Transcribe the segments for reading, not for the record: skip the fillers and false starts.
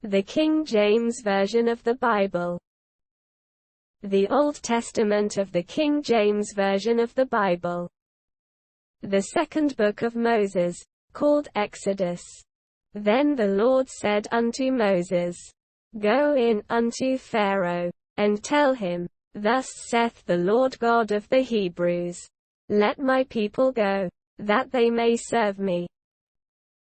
The King James Version of the Bible. The Old Testament of the King James Version of the Bible. The second book of Moses, called Exodus. Then the Lord said unto Moses, Go in unto Pharaoh, and tell him, Thus saith the Lord God of the Hebrews, Let my people go, that they may serve me.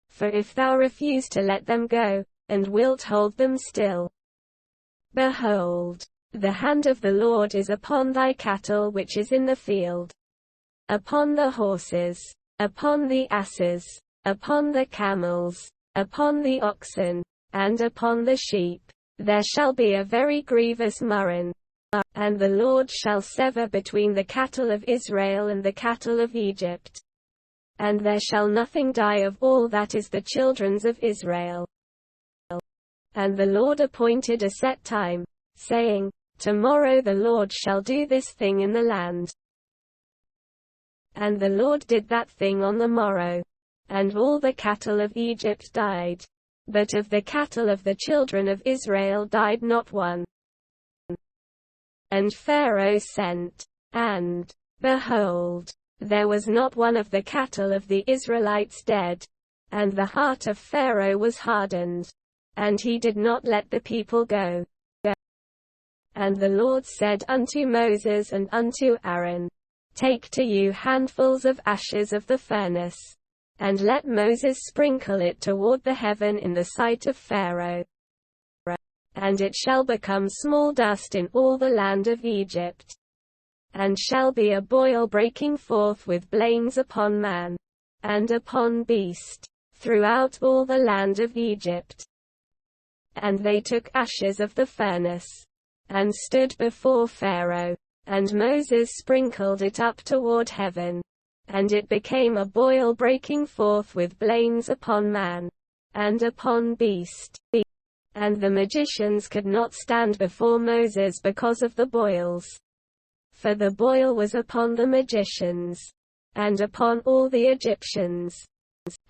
For if thou refuse to let them go, and wilt hold them still, behold, the hand of the Lord is upon thy cattle which is in the field, upon the horses, upon the asses, upon the camels, upon the oxen, and upon the sheep. There shall be a very grievous murrain, and the Lord shall sever between the cattle of Israel and the cattle of Egypt. And there shall nothing die of all that is the children's of Israel. And the Lord appointed a set time, saying, Tomorrow the Lord shall do this thing in the land. And the Lord did that thing on the morrow. And all the cattle of Egypt died. But of the cattle of the children of Israel died not one. And Pharaoh sent, and, behold, there was not one of the cattle of the Israelites dead. And the heart of Pharaoh was hardened, and he did not let the people go. And the Lord said unto Moses and unto Aaron, Take to you handfuls of ashes of the furnace, and let Moses sprinkle it toward the heaven in the sight of Pharaoh. And it shall become small dust in all the land of Egypt, and shall be a boil breaking forth with blains upon man, and upon beast, throughout all the land of Egypt. And they took ashes of the furnace, and stood before Pharaoh, and Moses sprinkled it up toward heaven, and it became a boil breaking forth with blains upon man, and upon beast. And the magicians could not stand before Moses because of the boils. For the boil was upon the magicians, and upon all the Egyptians.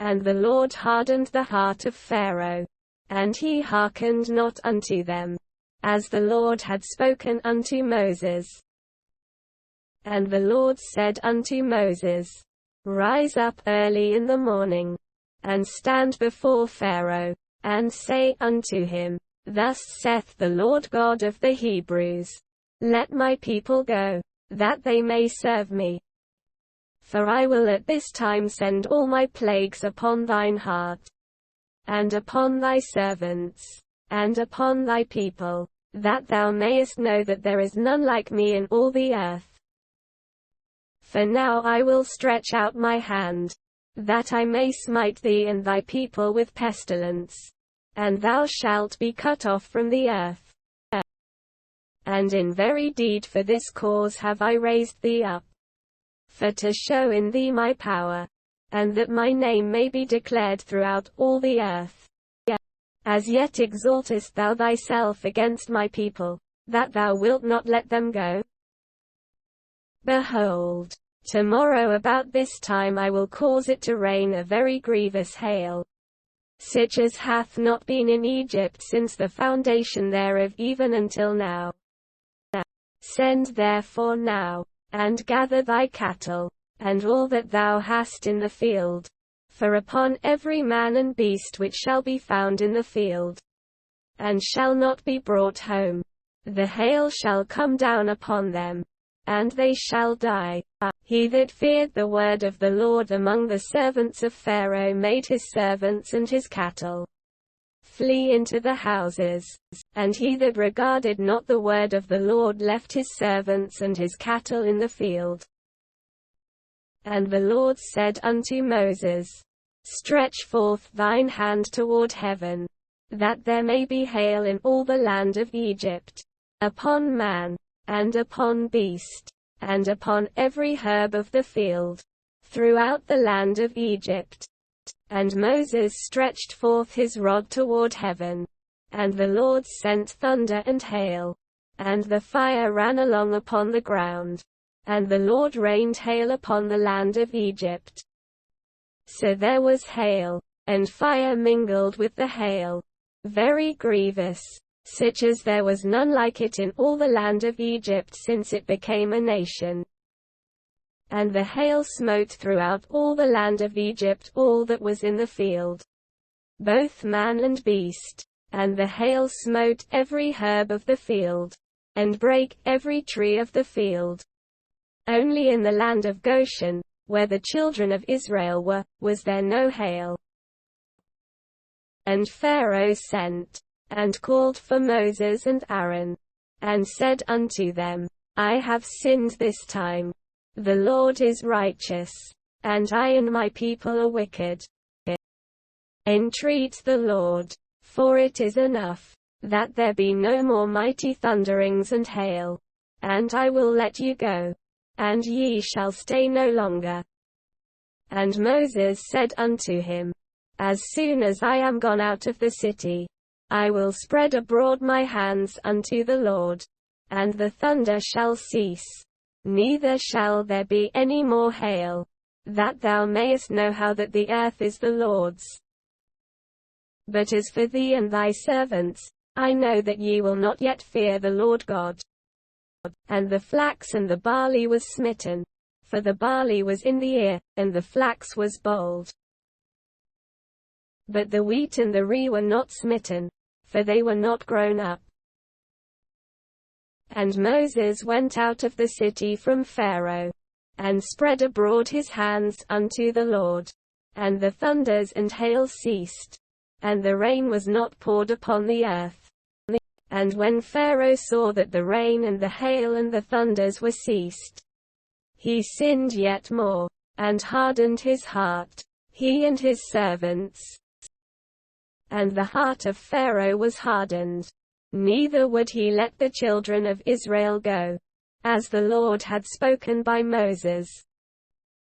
And the Lord hardened the heart of Pharaoh, and he hearkened not unto them, as the Lord had spoken unto Moses. And the Lord said unto Moses, Rise up early in the morning, and stand before Pharaoh, and say unto him, Thus saith the Lord God of the Hebrews, Let my people go, that they may serve me. For I will at this time send all my plagues upon thine heart, and upon thy servants, and upon thy people, that thou mayest know that there is none like me in all the earth. For now I will stretch out my hand, that I may smite thee and thy people with pestilence, and thou shalt be cut off from the earth. And in very deed for this cause have I raised thee up, for to show in thee my power, and that my name may be declared throughout all the earth. As yet exaltest thou thyself against my people, that thou wilt not let them go? Behold, tomorrow about this time I will cause it to rain a very grievous hail, such as hath not been in Egypt since the foundation thereof even until now. Send therefore now, and gather thy cattle, and all that thou hast in the field, for upon every man and beast which shall be found in the field, and shall not be brought home, the hail shall come down upon them, and they shall die. He that feared the word of the Lord among the servants of Pharaoh made his servants and his cattle flee into the houses, and he that regarded not the word of the Lord left his servants and his cattle in the field. And the Lord said unto Moses, Stretch forth thine hand toward heaven, that there may be hail in all the land of Egypt, upon man, and upon beast, and upon every herb of the field, throughout the land of Egypt. And Moses stretched forth his rod toward heaven, and the Lord sent thunder and hail, and the fire ran along upon the ground, and the Lord rained hail upon the land of Egypt. So there was hail, and fire mingled with the hail, very grievous, such as there was none like it in all the land of Egypt since it became a nation. And the hail smote throughout all the land of Egypt all that was in the field, both man and beast. And the hail smote every herb of the field, and brake every tree of the field. Only in the land of Goshen, where the children of Israel were, was there no hail. And Pharaoh sent, and called for Moses and Aaron, and said unto them, I have sinned this time. The Lord is righteous, and I and my people are wicked. Entreat the Lord, for it is enough, that there be no more mighty thunderings and hail, and I will let you go, and ye shall stay no longer. And Moses said unto him, As soon as I am gone out of the city, I will spread abroad my hands unto the Lord, and the thunder shall cease, neither shall there be any more hail, that thou mayest know how that the earth is the Lord's. But as for thee and thy servants, I know that ye will not yet fear the Lord God. And the flax and the barley was smitten, for the barley was in the ear, and the flax was bold. But the wheat and the rye were not smitten, for they were not grown up. And Moses went out of the city from Pharaoh, and spread abroad his hands unto the Lord, and the thunders and hail ceased, and the rain was not poured upon the earth. And when Pharaoh saw that the rain and the hail and the thunders were ceased, he sinned yet more, and hardened his heart, he and his servants. And the heart of Pharaoh was hardened, neither would he let the children of Israel go, as the Lord had spoken by Moses.